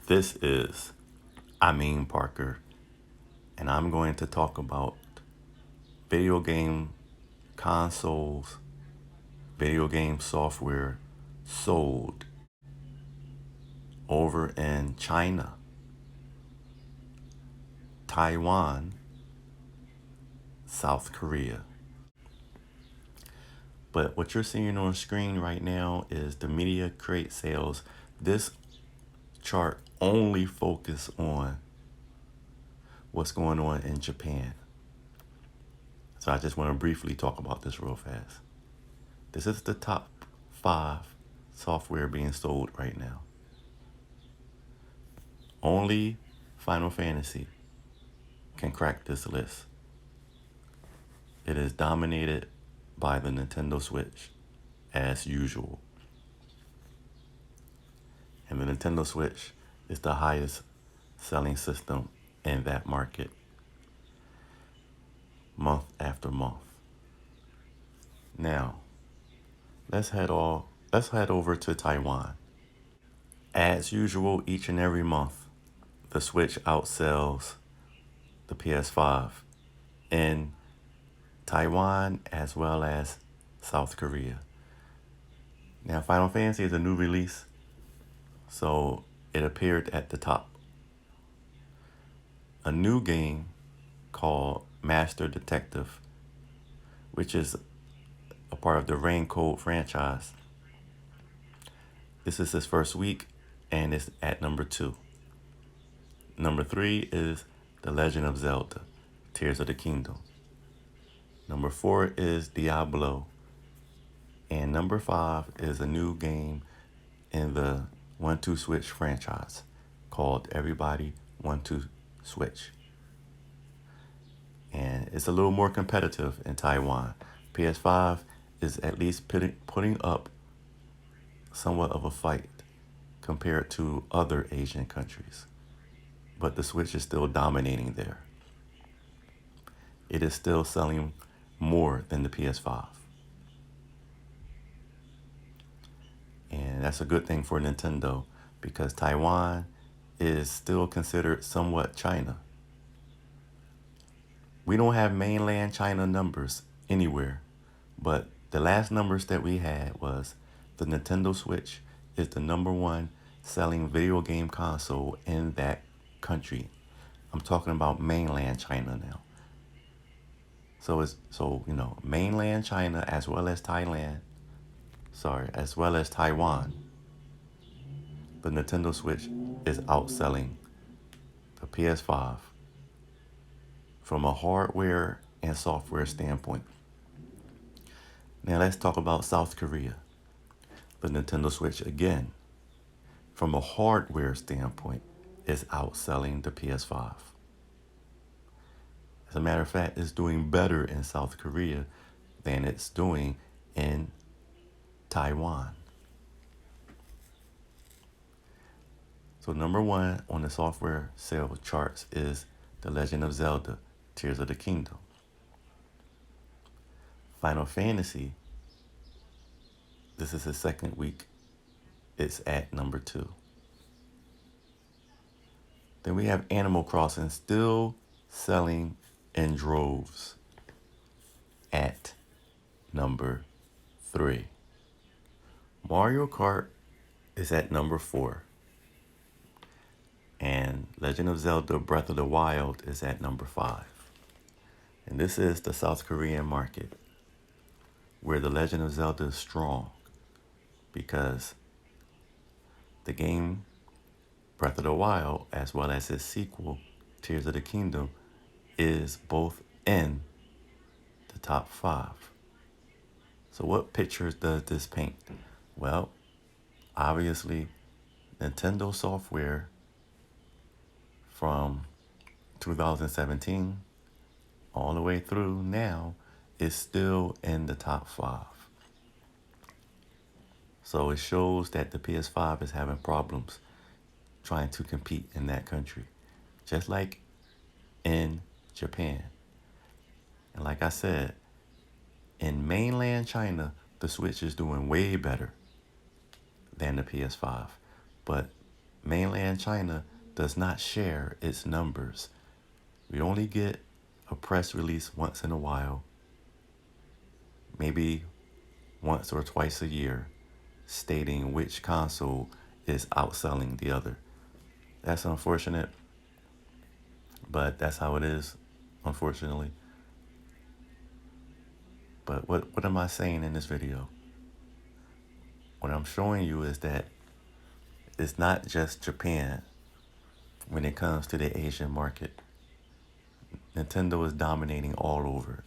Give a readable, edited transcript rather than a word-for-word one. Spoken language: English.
This is Parker, and I'm going to talk about video game consoles, video game software sold over in China, Taiwan, South Korea. But what you're seeing on screen right now is the media crate sales. This chart only focus on what's going on in Japan. So I just want to briefly talk about this real fast. This is the top 5 software being sold right now. Only Final Fantasy can crack this list. It is dominated by the Nintendo Switch, as usual. And the Nintendo Switch is the highest selling system in that market, month after month. Now, let's head over to Taiwan. As usual, each and every month, the Switch outsells the PS5 in Taiwan as well as South Korea. Now, Final Fantasy is a new release, so it appeared at the top. A new game called Master Detective, which is a part of the Rain Code franchise. This is his first week, and it's at number 2. Number 3 is The Legend of Zelda, Tears of the Kingdom. Number 4 is Diablo. And number 5 is a new game in the 1-2 Switch franchise called Everybody 1-2 Switch. And it's a little more competitive in Taiwan. PS5 is at least putting up somewhat of a fight compared to other Asian countries. But the Switch is still dominating there. It is still selling more than the PS5. And that's a good thing for Nintendo because Taiwan is still considered somewhat China. We don't have mainland China numbers anywhere, but the last numbers that we had was the Nintendo Switch is the number 1 selling video game console in that country. I'm talking about mainland China now. So mainland China as well as Taiwan, the Nintendo Switch is outselling the PS5 from a hardware and software standpoint. Now let's talk about South Korea. The Nintendo Switch, again, from a hardware standpoint, is outselling the PS5. As a matter of fact, it's doing better in South Korea than it's doing in Taiwan. So number 1 on the software sale charts is The Legend of Zelda, Tears of the Kingdom. Final Fantasy, this is the second week, it's at number 2. Then we have Animal Crossing still selling in droves at number 3. Mario Kart is at number 4. And Legend of Zelda Breath of the Wild is at number 5. And this is the South Korean market where the Legend of Zelda is strong because the game Breath of the Wild as well as its sequel Tears of the Kingdom is both in the top 5. So what pictures does this paint? Well, obviously, Nintendo software from 2017 all the way through now is still in the top 5. So it shows that the PS5 is having problems trying to compete in that country, just like in Japan. And like I said, in mainland China, the Switch is doing way better than the PS5. But mainland China does not share its numbers. We only get a press release once in a while, maybe once or twice a year, stating which console is outselling the other. That's unfortunate, but that's how it is, unfortunately. But what am I saying in this video? What I'm showing you is that it's not just Japan when it comes to the Asian market. Nintendo is dominating all over.